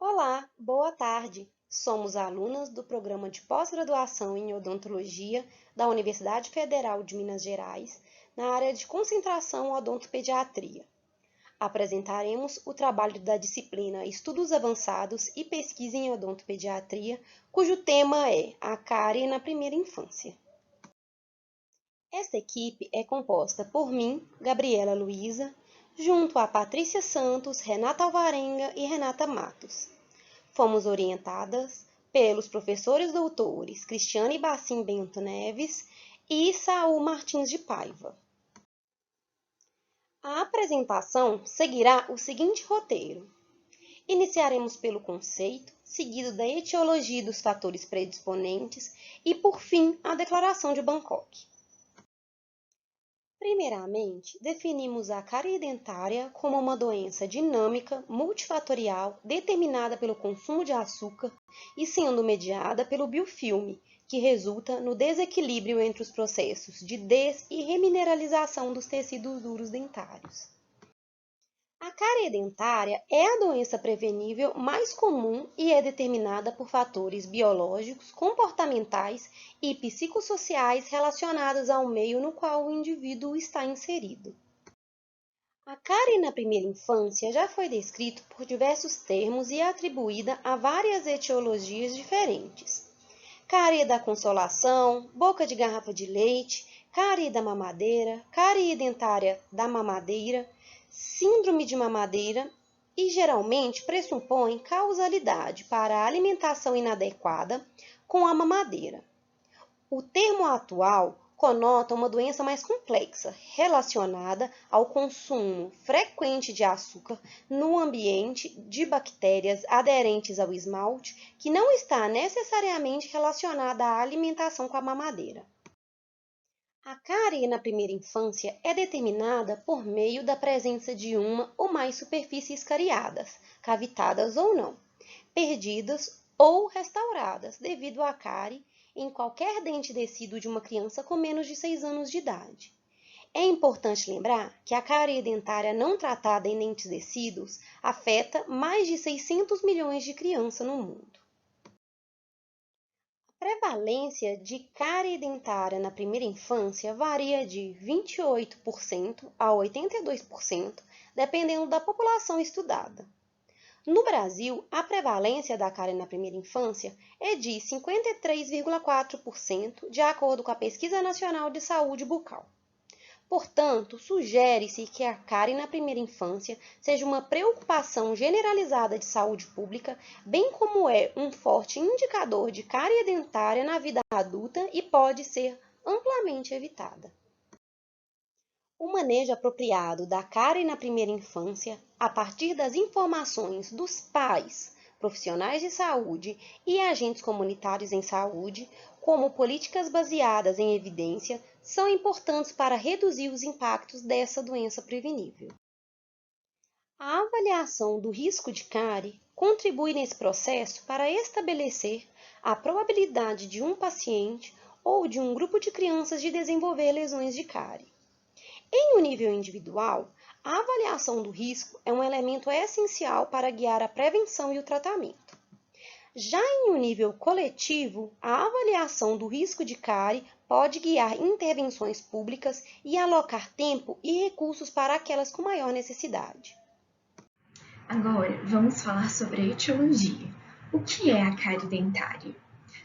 Olá, boa tarde. Somos alunas do programa de pós-graduação em odontologia da Universidade Federal de Minas Gerais, na área de concentração odontopediatria. Apresentaremos o trabalho da disciplina Estudos Avançados e Pesquisa em Odontopediatria, cujo tema é a cárie na primeira infância. Esta equipe é composta por mim, Gabriela Luiza, junto a Patrícia Santos, Renata Alvarenga e Renata Matos. Fomos orientadas pelos professores doutores Cristiane Bacim Bento Neves e Saul Martins de Paiva. A apresentação seguirá o seguinte roteiro. Iniciaremos pelo conceito, seguido da etiologia dos fatores predisponentes e, por fim, a declaração de Bangkok. Primeiramente, definimos a cárie dentária como uma doença dinâmica, multifatorial, determinada pelo consumo de açúcar e sendo mediada pelo biofilme, que resulta no desequilíbrio entre os processos de e remineralização dos tecidos duros dentários. A cárie dentária é a doença prevenível mais comum e é determinada por fatores biológicos, comportamentais e psicossociais relacionados ao meio no qual o indivíduo está inserido. A cárie na primeira infância já foi descrita por diversos termos e atribuída a várias etiologias diferentes. Cárie da consolação, boca de garrafa de leite, cárie da mamadeira, cárie dentária da mamadeira, síndrome de mamadeira e geralmente pressupõe causalidade para a alimentação inadequada com a mamadeira. O termo atual conota uma doença mais complexa, relacionada ao consumo frequente de açúcar no ambiente de bactérias aderentes ao esmalte, que não está necessariamente relacionada à alimentação com a mamadeira. A cárie na primeira infância é determinada por meio da presença de uma ou mais superfícies cariadas, cavitadas ou não, perdidas ou restauradas devido à cárie em qualquer dente descido de uma criança com menos de 6 anos de idade. É importante lembrar que a cárie dentária não tratada em dentes descidos afeta mais de 600 milhões de crianças no mundo. A prevalência de cárie dentária na primeira infância varia de 28% a 82%, dependendo da população estudada. No Brasil, a prevalência da cárie na primeira infância é de 53,4%, de acordo com a Pesquisa Nacional de Saúde Bucal. Portanto, sugere-se que a cárie na primeira infância seja uma preocupação generalizada de saúde pública, bem como é um forte indicador de cárie dentária na vida adulta e pode ser amplamente evitada. O manejo apropriado da cárie na primeira infância, a partir das informações dos pais, profissionais de saúde e agentes comunitários em saúde, como políticas baseadas em evidência, são importantes para reduzir os impactos dessa doença prevenível. A avaliação do risco de cárie contribui nesse processo para estabelecer a probabilidade de um paciente ou de um grupo de crianças de desenvolver lesões de cárie. Em um nível individual, a avaliação do risco é um elemento essencial para guiar a prevenção e o tratamento. Já em um nível coletivo, a avaliação do risco de cárie pode guiar intervenções públicas e alocar tempo e recursos para aquelas com maior necessidade. Agora, vamos falar sobre a etiologia. O que é a cárie dentária?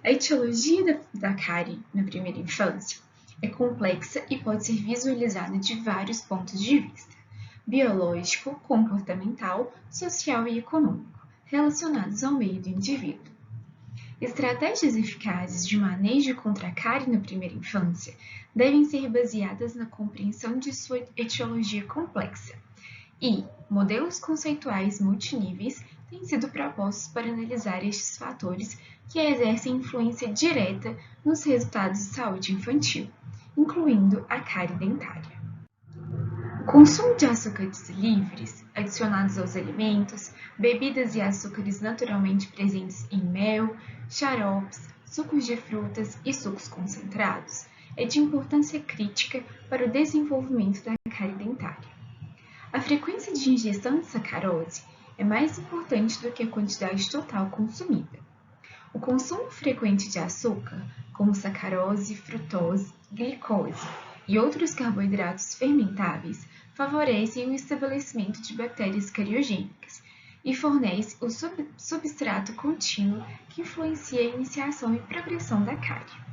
A etiologia da cárie na primeira infância é complexa e pode ser visualizada de vários pontos de vista: biológico, comportamental, social e econômico, relacionados ao meio do indivíduo. Estratégias eficazes de manejo contra a cárie na primeira infância devem ser baseadas na compreensão de sua etiologia complexa, e modelos conceituais multiníveis têm sido propostos para analisar estes fatores que exercem influência direta nos resultados de saúde infantil, incluindo a cárie dentária. O consumo de açúcares livres, adicionados aos alimentos, bebidas e açúcares naturalmente presentes em mel, xaropes, sucos de frutas e sucos concentrados é de importância crítica para o desenvolvimento da cárie dentária. A frequência de ingestão de sacarose é mais importante do que a quantidade total consumida. O consumo frequente de açúcar, como sacarose, frutose, glicose e outros carboidratos fermentáveis, favorecem o estabelecimento de bactérias cariogênicas e fornece o substrato contínuo que influencia a iniciação e progressão da cárie.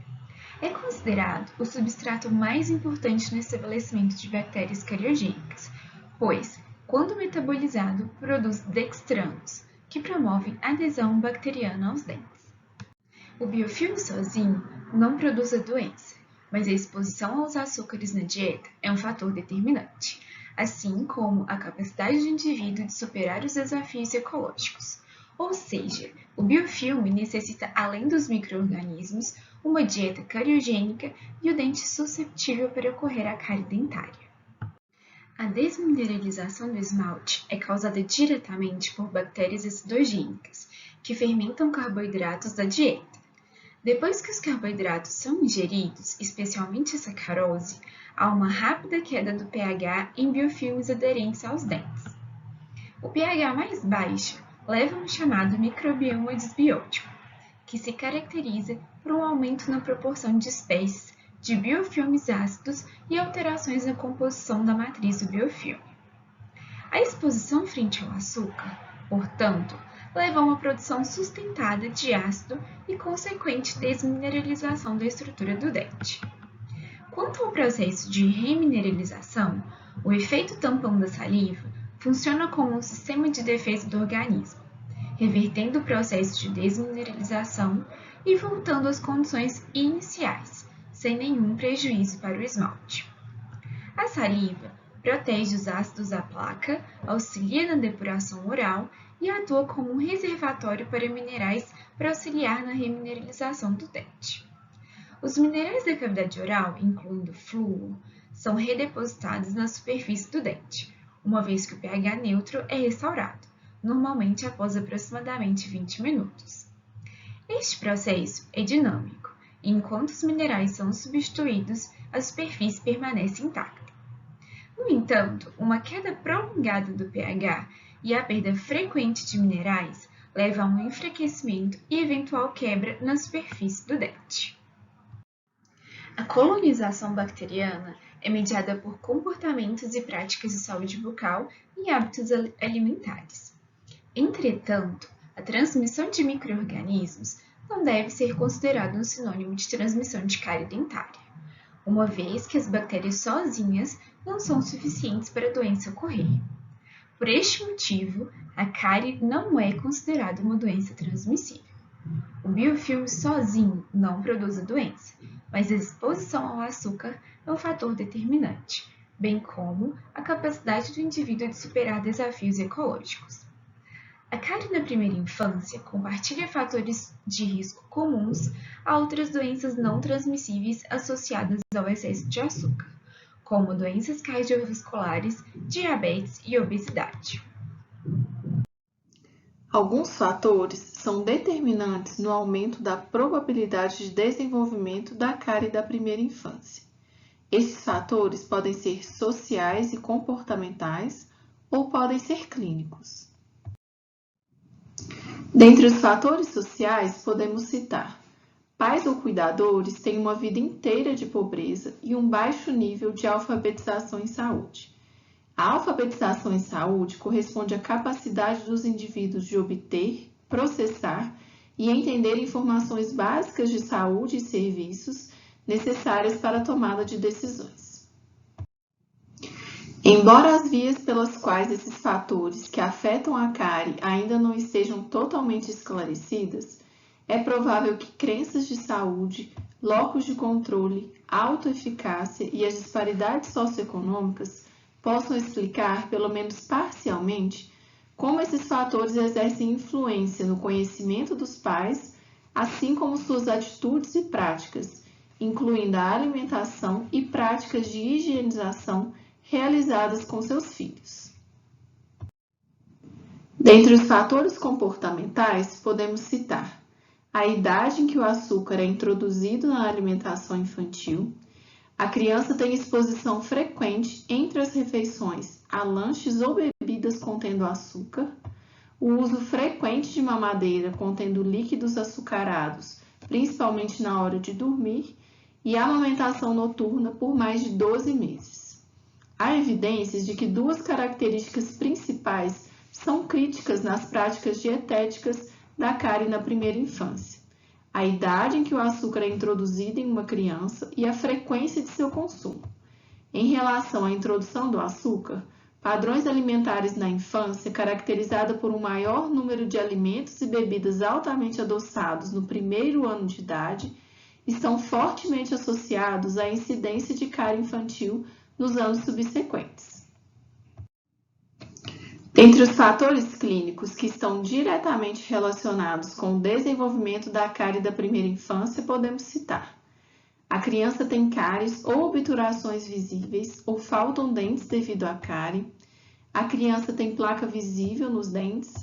É considerado o substrato mais importante no estabelecimento de bactérias cariogênicas, pois, quando metabolizado, produz dextranos, que promovem adesão bacteriana aos dentes. O biofilme sozinho não produz a doença, mas a exposição aos açúcares na dieta é um fator determinante, assim como a capacidade do indivíduo de superar os desafios ecológicos. Ou seja, o biofilme necessita, além dos micro-organismos, uma dieta cariogênica e o dente susceptível para ocorrer a cárie dentária. A desmineralização do esmalte é causada diretamente por bactérias acidogênicas, que fermentam carboidratos da dieta. Depois que os carboidratos são ingeridos, especialmente a sacarose, há uma rápida queda do pH em biofilmes aderentes aos dentes. O pH mais baixo leva a um chamado microbioma disbiótico, que se caracteriza por um aumento na proporção de espécies de biofilmes ácidos e alterações na composição da matriz do biofilme. A exposição frente ao açúcar, portanto, leva a uma produção sustentada de ácido e consequente desmineralização da estrutura do dente. Quanto ao processo de remineralização, o efeito tampão da saliva funciona como um sistema de defesa do organismo, revertendo o processo de desmineralização e voltando às condições iniciais, sem nenhum prejuízo para o esmalte. A saliva protege os ácidos da placa, auxilia na depuração oral e atua como um reservatório para minerais para auxiliar na remineralização do dente. Os minerais da cavidade oral, incluindo flúor, são redepositados na superfície do dente, uma vez que o pH neutro é restaurado, normalmente após aproximadamente 20 minutos. Este processo é dinâmico, e enquanto os minerais são substituídos, a superfície permanece intacta. No entanto, uma queda prolongada do pH e a perda frequente de minerais leva a um enfraquecimento e eventual quebra na superfície do dente. A colonização bacteriana é mediada por comportamentos e práticas de saúde bucal e hábitos alimentares. Entretanto, a transmissão de micro-organismos não deve ser considerada um sinônimo de transmissão de cárie dentária, uma vez que as bactérias sozinhas não são suficientes para a doença ocorrer. Por este motivo, a cárie não é considerada uma doença transmissível. O biofilme sozinho não produz a doença, mas a exposição ao açúcar é um fator determinante, bem como a capacidade do indivíduo de superar desafios ecológicos. A cárie na primeira infância compartilha fatores de risco comuns a outras doenças não transmissíveis associadas ao excesso de açúcar, como doenças cardiovasculares, diabetes e obesidade. Alguns fatores são determinantes no aumento da probabilidade de desenvolvimento da cárie da primeira infância. Esses fatores podem ser sociais e comportamentais ou podem ser clínicos. Dentre os fatores sociais, podemos citar: pais ou cuidadores têm uma vida inteira de pobreza e um baixo nível de alfabetização em saúde. A alfabetização em saúde corresponde à capacidade dos indivíduos de obter, processar e entender informações básicas de saúde e serviços necessárias para a tomada de decisões. Embora as vias pelas quais esses fatores que afetam a cárie ainda não estejam totalmente esclarecidas, é provável que crenças de saúde, locus de controle, autoeficácia e as disparidades socioeconômicas possam explicar, pelo menos parcialmente, como esses fatores exercem influência no conhecimento dos pais, assim como suas atitudes e práticas, incluindo a alimentação e práticas de higienização realizadas com seus filhos. Dentre os fatores comportamentais, podemos citar a idade em que o açúcar é introduzido na alimentação infantil. A criança tem exposição frequente entre as refeições a lanches ou bebidas contendo açúcar. o uso frequente de mamadeira contendo líquidos açucarados, principalmente na hora de dormir, e a amamentação noturna por mais de 12 meses. Há evidências de que duas características principais são críticas nas práticas dietéticas da cárie na primeira infância: a idade em que o açúcar é introduzido em uma criança e a frequência de seu consumo. Em relação à introdução do açúcar, padrões alimentares na infância, caracterizada por um maior número de alimentos e bebidas altamente adoçados no primeiro ano de idade, estão fortemente associados à incidência de cárie infantil nos anos subsequentes. Dentre os fatores clínicos que estão diretamente relacionados com o desenvolvimento da cárie da primeira infância, podemos citar: a criança tem cáries ou obturações visíveis ou faltam dentes devido à cárie, a criança tem placa visível nos dentes,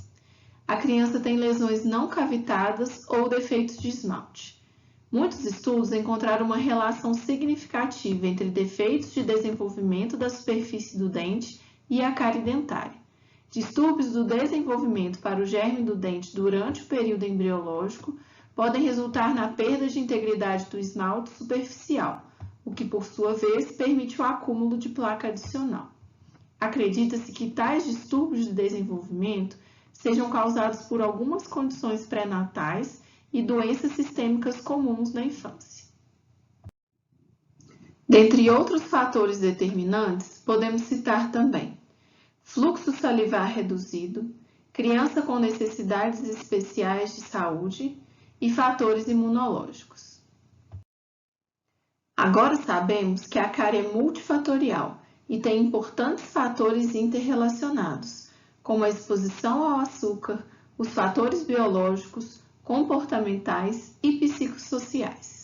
a criança tem lesões não cavitadas ou defeitos de esmalte. Muitos estudos encontraram uma relação significativa entre defeitos de desenvolvimento da superfície do dente e a cárie dentária. Distúrbios do desenvolvimento para o germe do dente durante o período embriológico podem resultar na perda de integridade do esmalte superficial, o que, por sua vez, permite o acúmulo de placa adicional. Acredita-se que tais distúrbios de desenvolvimento sejam causados por algumas condições pré-natais e doenças sistêmicas comuns na infância. Dentre outros fatores determinantes, podemos citar também fluxo salivar reduzido, criança com necessidades especiais de saúde e fatores imunológicos. Agora sabemos que a cárie é multifatorial e tem importantes fatores interrelacionados, como a exposição ao açúcar, os fatores biológicos, comportamentais e psicossociais.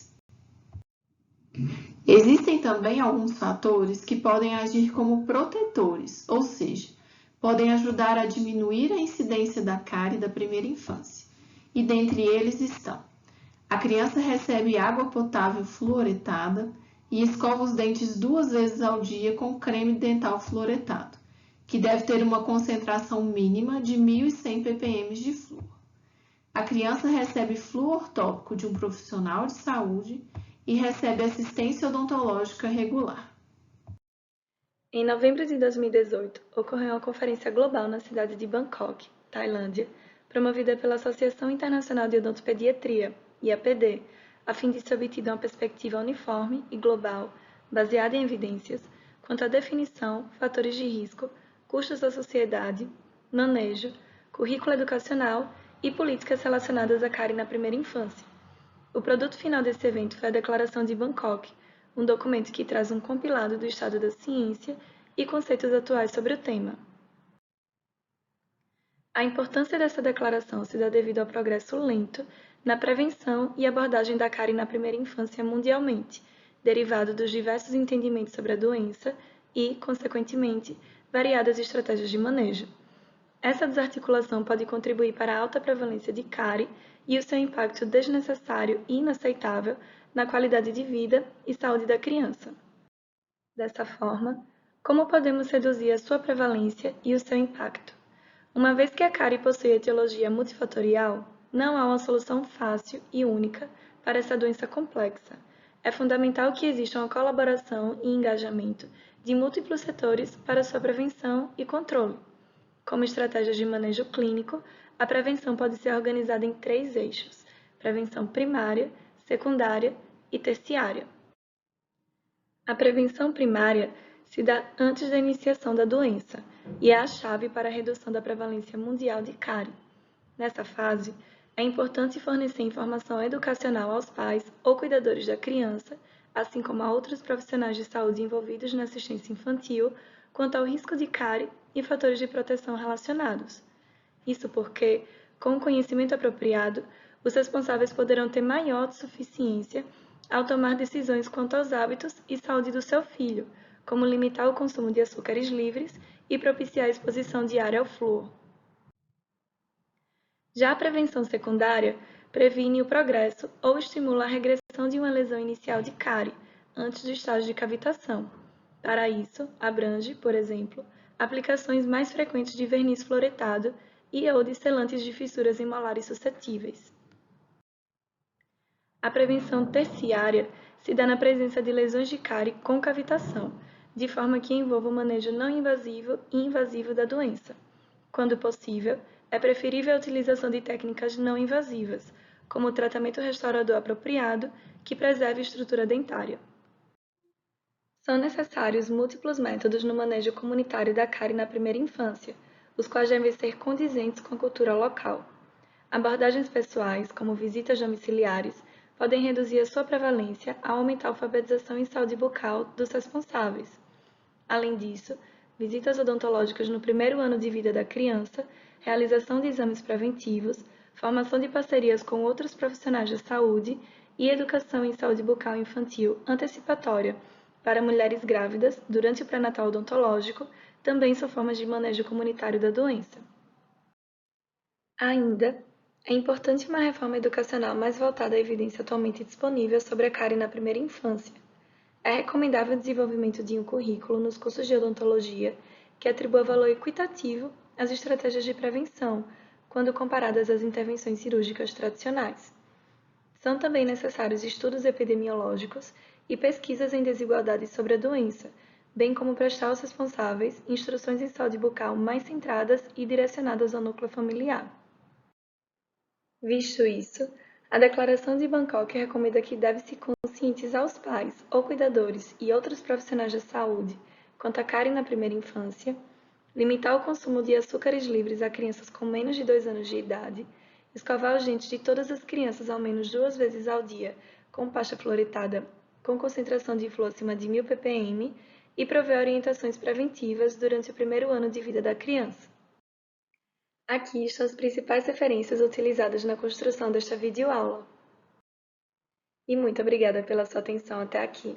Existem também alguns fatores que podem agir como protetores, ou seja, podem ajudar a diminuir a incidência da cárie da primeira infância. E dentre eles estão: a criança recebe água potável fluoretada e escova os dentes 2 vezes ao dia com creme dental fluoretado, que deve ter uma concentração mínima de 1.100 ppm de flúor. A criança recebe flúor tópico de um profissional de saúde e recebe assistência odontológica regular. Em novembro de 2018, ocorreu uma conferência global na cidade de Bangkok, Tailândia, promovida pela Associação Internacional de Odontopediatria, IAPD, a fim de ser obtida uma perspectiva uniforme e global, baseada em evidências, quanto à definição, fatores de risco, custos da sociedade, manejo, currículo educacional e políticas relacionadas à cárie na primeira infância. O produto final desse evento foi a Declaração de Bangkok, um documento que traz um compilado do estado da ciência e conceitos atuais sobre o tema. A importância dessa declaração se dá devido ao progresso lento na prevenção e abordagem da cárie na primeira infância mundialmente, derivado dos diversos entendimentos sobre a doença e, consequentemente, variadas estratégias de manejo. Essa desarticulação pode contribuir para a alta prevalência de cárie e o seu impacto desnecessário e inaceitável na qualidade de vida e saúde da criança. Dessa forma, como podemos reduzir a sua prevalência e o seu impacto? Uma vez que a cárie possui etiologia multifatorial, não há uma solução fácil e única para essa doença complexa. É fundamental que exista uma colaboração e engajamento de múltiplos setores para sua prevenção e controle. Como estratégias de manejo clínico, a prevenção pode ser organizada em 3 eixos: prevenção primária, secundária e terciária. A prevenção primária se dá antes da iniciação da doença e é a chave para a redução da prevalência mundial de cárie. Nessa fase, é importante fornecer informação educacional aos pais ou cuidadores da criança, assim como a outros profissionais de saúde envolvidos na assistência infantil, quanto ao risco de cárie e fatores de proteção relacionados. Isso porque, com o conhecimento apropriado, os responsáveis poderão ter maior autossuficiência ao tomar decisões quanto aos hábitos e saúde do seu filho, como limitar o consumo de açúcares livres e propiciar a exposição diária ao flúor. Já a prevenção secundária previne o progresso ou estimula a regressão de uma lesão inicial de cárie, antes do estágio de cavitação. Para isso, abrange, por exemplo, aplicações mais frequentes de verniz fluoretado e/ou de selantes de fissuras em molares suscetíveis. A prevenção terciária se dá na presença de lesões de cárie com cavitação, de forma que envolva o manejo não invasivo e invasivo da doença. Quando possível, é preferível a utilização de técnicas não invasivas, como o tratamento restaurador apropriado, que preserve a estrutura dentária. São necessários múltiplos métodos no manejo comunitário da cárie na primeira infância, os quais devem ser condizentes com a cultura local. Abordagens pessoais, como visitas domiciliares, podem reduzir a sua prevalência ao aumentar a alfabetização em saúde bucal dos responsáveis. Além disso, visitas odontológicas no primeiro ano de vida da criança, realização de exames preventivos, formação de parcerias com outros profissionais da saúde e educação em saúde bucal infantil antecipatória para mulheres grávidas durante o pré-natal odontológico também são formas de manejo comunitário da doença. Ainda, é importante uma reforma educacional mais voltada à evidência atualmente disponível sobre a cárie na primeira infância. É recomendável o desenvolvimento de um currículo nos cursos de odontologia que atribua valor equitativo às estratégias de prevenção, quando comparadas às intervenções cirúrgicas tradicionais. São também necessários estudos epidemiológicos e pesquisas em desigualdades sobre a doença, bem como prestar aos responsáveis instruções em saúde bucal mais centradas e direcionadas ao núcleo familiar. Visto isso, a Declaração de Bangkok recomenda que deve-se conscientizar os pais ou cuidadores e outros profissionais da saúde quanto à cárie na primeira infância, limitar o consumo de açúcares livres a crianças com menos de 2 anos de idade, escovar os dentes de todas as crianças ao menos 2 vezes ao dia com pasta fluoretada com concentração de flúor acima de 1000 ppm e prover orientações preventivas durante o primeiro ano de vida da criança. Aqui estão as principais referências utilizadas na construção desta videoaula. E muito obrigada pela sua atenção até aqui.